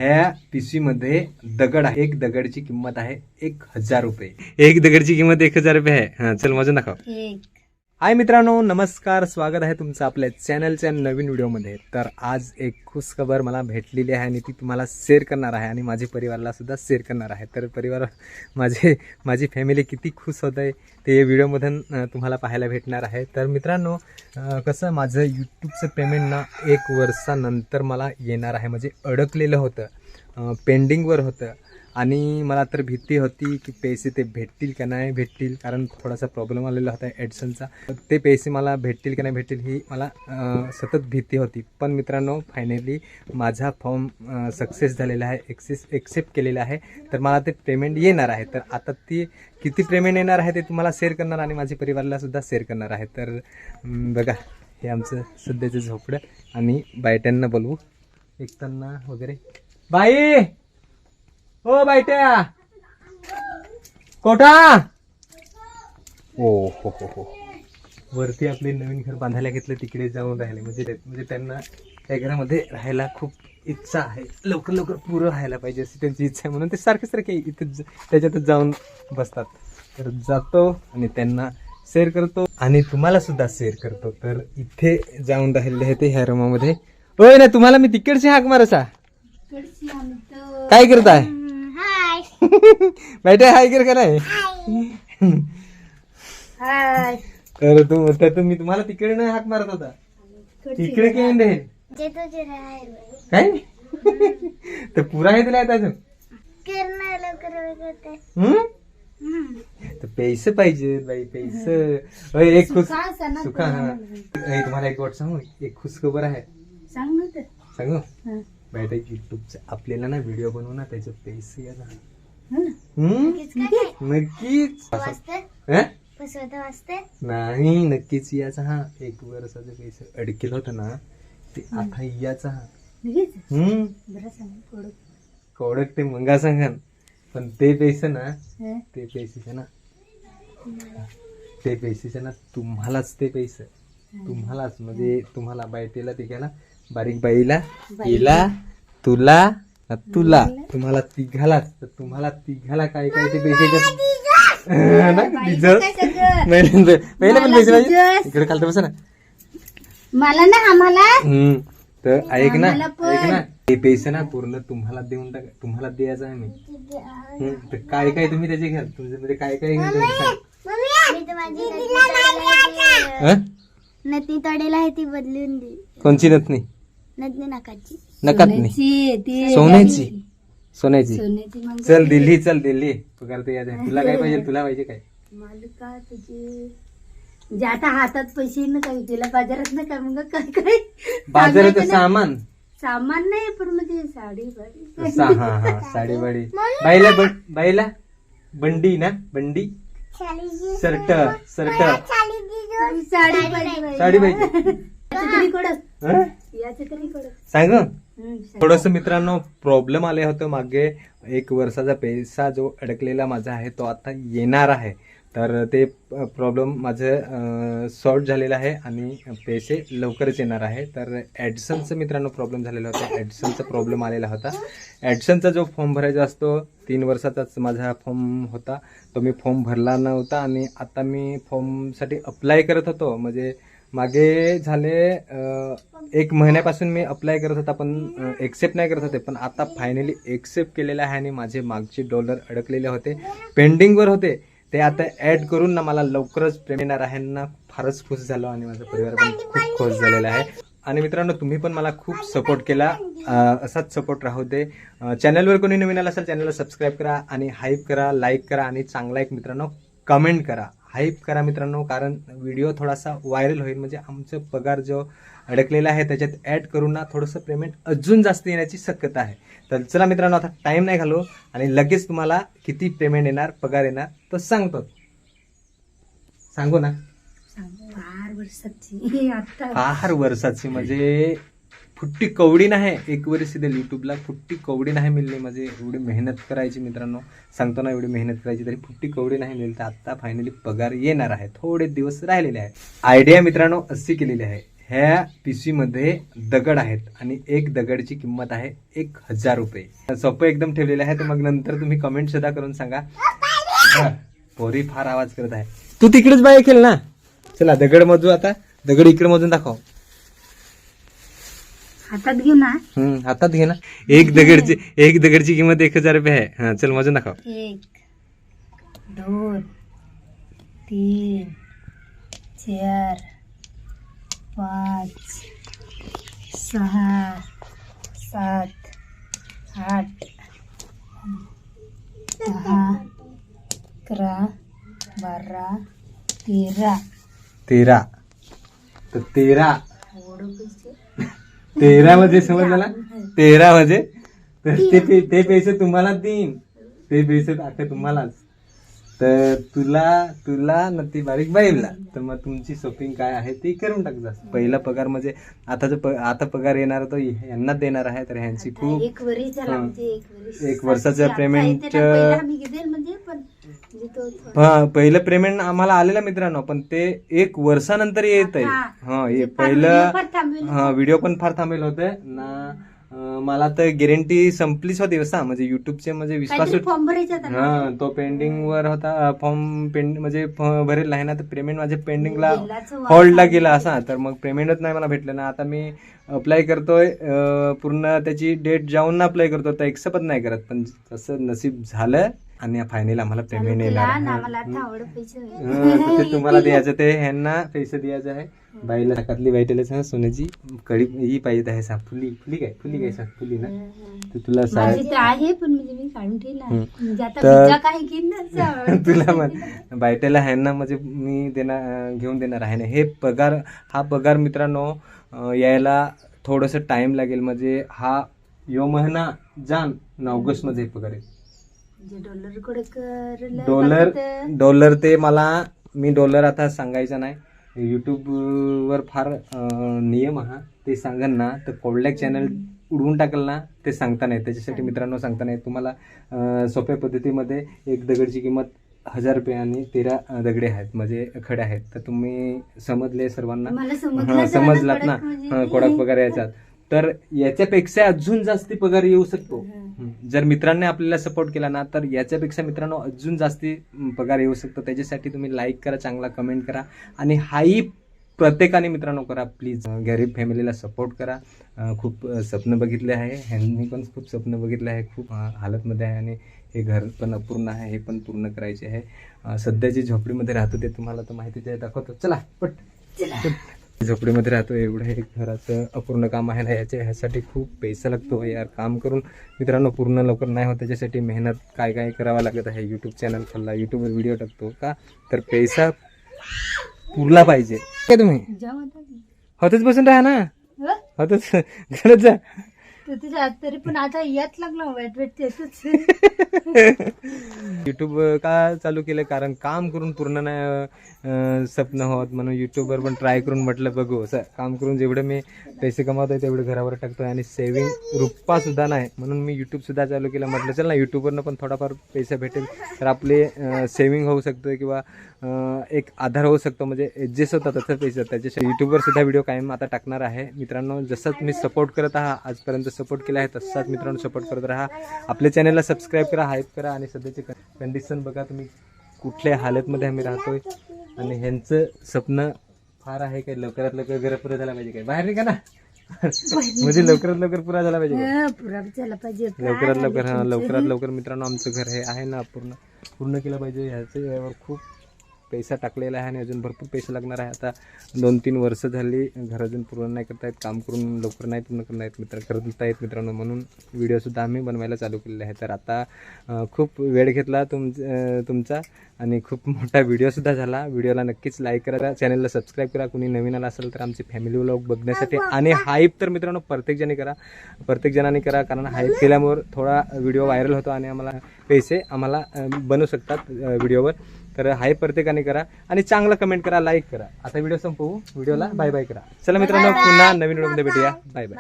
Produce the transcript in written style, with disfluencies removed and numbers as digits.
ह्या पिशवीमध्ये दगड आहे. एक दगडची किंमत आहे 1000 रुपये. एक दगडची किंमत 1000 रुपये आहे. हा चल मोजून दाखव. हाय मित्रांनो, नमस्कार. स्वागत आहे तुमचं आपल्या चॅनलच्या नवीन व्हिडिओमध्ये. तर आज एक खुश खबर मला भेटलेली आहे आणि ती तुम्हाला शेअर करणार आहे आणि माझ्या परिवाराला सुद्धा शेअर करणार आहे. तर परिवार माझी फॅमिली किती खुश होत आहे ते व्हिडिओमधून तुम्हाला पाहायला भेटणार आहे. तर मित्रांनो, कसं माझं यूट्यूबचं पेमेंट ना 1 वर्षानंतर मला येणार आहे. म्हणजे अडकलेलं होतं, पेंडिंगवर होतं आणि मला तर भीती होती की पैसे ते भेटतील का नाही भेटतील, कारण थोडासा प्रॉब्लेम आलेला होता ॲडसनचा. ते पैसे मला भेटतील का नाही भेटतील ही मला सतत भीती होती. पण मित्रांनो, फायनली माझा फॉर्म सक्सेस झालेला आहे, एक्सेप्ट केलेला आहे. तर मला ते पेमेंट येणार आहे. तर आता ती किती पेमेंट येणार आहे ते तुम्हाला शेअर करणार आणि माझ्या परिवाराला सुद्धा शेअर करणार आहे. तर बघा, हे आमचं सध्याचं झोपडं आणि बायट्यांना बोलवू एकताना वगैरे. बाई हो बायट्या, कोठा. हो वरती आपले नवीन घर बांधायला घेतलं, तिकडे जाऊन राहिले. म्हणजे त्यांना त्या घरामध्ये राहायला खूप इच्छा आहे. लवकर पुरं राहायला पाहिजे अशी त्यांची इच्छा आहे, म्हणून ते सारखे इथं त्याच्यातच जाऊन बसतात. तर जातो आणि त्यांना शेअर करतो आणि तुम्हाला सुद्धा शेअर करतो. तर इथे जाऊन राहिले आहे ते ह्या रूमामध्ये. होय ना, तुम्हाला मी तिकडची हाक मारायचा. काय करताय बैठे? हाय कर का नाही? तर मी तुम्हाला तिकडे नाही हाक मारत होता, तिकडे केंद्र काय तर पुरा आहे तुला अजून. तर पैसे पाहिजे बाई, पैसे. एक खुश सुखा. हा तुम्हाला एक गोष्ट सांगू, एक खुश खबर आहे. सांगू बायटा, युट्यूबचं आपल्याला ना व्हिडिओ बनवू ना, त्याचे पैसे या नक्कीच नाही, नक्कीच याचा. हा 1 वर्षाचे पैसे अडकेल होत ना ते आता याचा. कोडक ते मंगा सांगा, पण ते पैसे ना तुम्हालाच, ते पैसे तुम्हालाच. म्हणजे तुम्हाला बायटेला तिघाला, बारीक बाईला, हिला, तुला, तुम्हाला तिघालाच. तर तुम्हाला तिघाला काय काय ते पैसे पहिले पण पैसे पाहिजे. इकडे खालतं बसा ना. मला ना आम्हाला. तर ऐक ना हे पैसे ना पूर्ण तुम्हाला देऊन टाका, तुम्हाला द्यायचं आहे मी. तर काय काय तुम्ही त्याचे घ्याल, तुमच्यामध्ये काय काय नथनी तोडेला आहे ती बदलून दे. कोणची नथनी? नथनी नकाची. नकातनी सोन्याची. चल दिल्ली पगार ते याद आहे. तुला काय पाहिजे? तुला पाहिजे काय? मालिका तुझे जे आता हातात पैसे ना काय तुला बाजारात ना काय मग काय बाजारात सामान नाही, पण म्हणजे साडी बाडी. साडी बाडी. बाईला बंडी ना, बंडी, शर्ट साडी पाहिजे. सांग. थोडस मित्रांनो, प्रॉब्लेम आले होते मागे. 1 वर्षाचा पैसा जो अडकलेला माझा आहे तो आता येणार आहे. तर ते प्रॉब्लेम माझं सॉल्व झालेलं आहे आणि पैसे लवकरच येणार आहे. तर ॲडसनचं मित्रांनो प्रॉब्लेम झालेला होता, ॲडसनचा प्रॉब्लेम आलेला होता. ॲडसनचा जो फॉर्म भरायचा असतो 3 वर्षाचाच माझा फॉर्म होता, तो मी फॉर्म भरला नव्हता आणि आता मी फॉर्मसाठी अप्लाय करत होतो. म्हणजे मागे झाले 1 महिन्यापासून मी अप्लाय करत होता, पण एक्सेप्ट नाही करत होते. पण आता फायनली एक्सेप्ट केलेलं आहे आणि माझे मागचे डॉलर अडकलेले होते, पेंडिंगवर होते, ते आता ॲड करून ना मला लवकरच पेमेंट येणार आहे ना. फारच खुश झालो आणि माझा परिवार पण खूप खुश झालेला आहे. आणि मित्रांनो, तुम्ही पण मला खूप सपोर्ट केला, असाच सपोर्ट राहू दे. चॅनलवर कोणी नवीन आला असेल चॅनलला सबस्क्राईब करा आणि हाईप करा, लाईक करा आणि चांगला एक मित्रांनो कमेंट करा, हाईप करा मित्रांनो, कारण व्हिडिओ थोडासा व्हायरल होईल. म्हणजे आमचं पगार जो अडकलेला आहे त्याच्यात ॲड करून ना थोडंसं पेमेंट अजून जास्त येण्याची शक्यता आहे. तर चला मित्रांनो, आता टाइम नाही घालू आणि लगेच तुम्हाला किती पेमेंट येणार, पगार येणार तर सांगतो. सांगू ना? 4 वर्षाची म्हणजे फुट्टी कवडी नाही. 1 वर्ष दिली युट्यूबला, फुट्टी कवडी नाही मिळली. म्हणजे एवढी मेहनत करायची मित्रांनो, सांगतो ना, एवढी मेहनत करायची तरी फुट्टी कवडी नाही मिळली. तर आता फायनली पगार येणार आहे, थोडे दिवस राहिलेले आहेत. आयडिया मित्रांनो अशी केलेली आहे, ह्या पिशवीमध्ये दगड आहेत आणि एक दगडची किंमत आहे 1000 रुपये. सोपं एकदम ठेवलेलं आहे. तर मग नंतर तुम्ही कमेंट सुद्धा करून सांगा. पोरी फार आवाज करत आहे. तू तिकडेच बाय खेळ ना. चला दगड मोजू आता. दगड इकडे मोजून दाखव. हातात घेऊ ना. हातात घे ना. एक दगडची किंमत 1000 रुपये आहे. हा चल मोजून दाखव. 1 2 3 4 5 6 7 8 10 11 12 13. 13. तर 13 एवढं पैसे 13 म्हणजे समजलं ना. 13 म्हणजे तर ते पैसे तुम्हाला देईन. ते पैसे आता तुम्हालाच. तर तुला न ती बारीक बाईला. तर मग तुमची शॉपिंग काय आहे ती करून टाकजा. पहिला पगार म्हणजे आता पगार येणार तो यांना देणार आहे. तर ह्यांची खूप 1 वर्ष झाला. म्हणजे 1 वर्षाचं पेमेंट म्हणजे पण पहिलं पेमेंट आम्हाला आलेलं मित्रांनो. पण ते 1 वर्षानंतर येत आहे. हा हे पहिलं व्हिडिओ पण फार थांबेल होते ना. मला तर गॅरंटी संपलीच होती असा. म्हणजे युट्यूबचे म्हणजे विश्वास तो पेंडिंग वर होता. फॉर्म म्हणजे भरेल आहे ना. तर पेमेंट माझे पेंडिंगला होल्डला गेला असा. तर मग पेमेंटच नाही मला भेटलं ना. आता मी अप्लाय करतोय. पूर्ण त्याची डेट जाऊन अप्लाय करतो. तर एक्सेप्ट नाही करत. पण तसं नसीब झालं आणि फायनल आम्हाला पेमेंट येणार. ते तुम्हाला द्यायचं. ते ह्यांना पैसे द्यायचं आहे. बाईला हातातली बाईटेलच सोन्याची कडी ही पाहिजे आहे. फुली काय फुली ना. तर तुला आहे पण म्हणजे मी काढून ठेवला. तुला पण बायटेला ह्यांना म्हणजे मी घेऊन देणार आहे ना. हा पगार मित्रांनो यायला थोडस टाइम लागेल. म्हणजे हा यो महिना जान ऑगस्ट मध्ये पगार आहे. डॉलर ते मी डॉलर आता सांगायचा नाही. युट्यूब वर फार नियम हा. ते सांगन ना तर कोल्डॅक चॅनल उडवून टाकल ना. ते सांगता नाही. त्याच्यासाठी मित्रांनो सांगता नाही. तुम्हाला सोप्या पद्धतीमध्ये एक दगडची किंमत 1000 रुपये आणि 13 दगडे आहेत म्हणजे खडे आहेत. तर तुम्ही समजले सर्वांना. समजलात ना. कोडाक पगार यायचा. तर याच्यापेक्षा अजून जास्ती पगार येऊ शकतो. जर मित्रांनी आपल्याला सपोर्ट केला ना तर याच्यापेक्षा मित्रांनो अजून जास्ती पगार येऊ शकतो. त्याच्यासाठी तुम्ही लाईक करा, चांगला कमेंट करा आणि हाई प्रत्येकाने मित्रांनो करा प्लीज. गरीब फॅमिलीला सपोर्ट करा. खूप स्वप्न बघितले आहे. ह्यांनी पण खूप स्वप्न बघितले आहे. खूप हालतमध्ये आहे आणि हे घर पण अपूर्ण आहे. हे पण पूर्ण करायचे आहे. सध्याची झोपडीमध्ये राहतो ते तुम्हाला तर माहितीच आहे. दाखवतो चला पट. झोपडीमध्ये राहतो. एवढं एक घराचं अपूर्ण काम आहे ना. ह्यासाठी खूप पैसा लागतो यार. काम करून मित्रांनो पूर्ण लवकर नाही होत. त्याच्यासाठी मेहनत काय करावं लागत आहे. युट्यूब चॅनल खोलला, युट्यूबवर व्हिडिओ टाकतो का तर पैसा पुरला पाहिजे. काय तुम्ही होतच बसून राहा ना. होतच घरात जा. तरी पण आता याच लागला वाईट युट्यूब का चालू केलं कारण काम करून पूर्ण नाही स्वप्न होत. म्हणून युट्यूबवर पण ट्राय करून म्हटलं बघू. असं काम करून जेवढे मी पैसे कमावतोय तेवढे घरावर टाकतोय आणि सेव्हिंग रुपया सुद्धा नाही. म्हणून मी युट्यूब सुद्धा चालू केलं. म्हटलं चल ना युट्यूबवरनं पण थोडाफार पैसा भेटेल तर आपले सेव्हिंग होऊ शकतो किंवा एक आधार होऊ शकतो. म्हणजे ॲडजस्ट होतात तसं पैसा. त्याच्यासाठी युट्यूबवर सुद्धा व्हिडिओ कायम आता टाकणार आहे. मित्रांनो जसं तुम्ही सपोर्ट करत आहात आजपर्यंत सपोर्ट केला आहे तसाच मित्रांनो सपोर्ट करत राहा. आपल्या चॅनलला सबस्क्राईब करा, हाईप करा आणि सध्याची कंडिशन बघा तुम्ही कुठल्या हालतमध्ये आम्ही राहतोय. आणि ह्यांचं स्वप्न फार आहे काय लवकरात लवकर घर पुरा झाला पाहिजे. काय बाहेर निघा ना. म्हणजे लवकरात लवकर पुरा झाला पाहिजे. लवकरात लवकर मित्रांनो आमचं घर हे आहे ना पूर्ण केलं पाहिजे. ह्याचं यावर खूप पैसा टाकलेला आहे आणि अजून भरपूर पैसे लागणार आहे. आता 2-3 वर्ष झाली घर अजून पूर्ण नाही करता येत. काम करून लवकर नाही पूर्ण करता येत मित्रांनो. म्हणून व्हिडिओसुद्धा आम्ही बनवायला चालू केलेले आहे. तर आता खूप वेळ घेतला तुमचा आणि खूप मोठा व्हिडिओसुद्धा झाला. व्हिडिओला नक्कीच लाईक करा, चॅनलला सबस्क्राईब करा. कुणी नवीन आला असेल तर आमची फॅमिली व्लॉग बघण्यासाठी. आणि हाईप तर मित्रांनो प्रत्येक जणांनी करा. कारण हाईप केल्यामुळे थोडा व्हिडिओ व्हायरल होतो आणि आम्हाला पैसे बनू शकतात व्हिडिओवर. तर हाय प्रत्येकाने करा आणि चांगला कमेंट करा, लाईक करा. आता व्हिडिओ संपवू. व्हिडिओला बाय बाय करा. चला मित्रांनो पुन्हा नवीन व्हिडिओमध्ये भेटूया. Bye bye.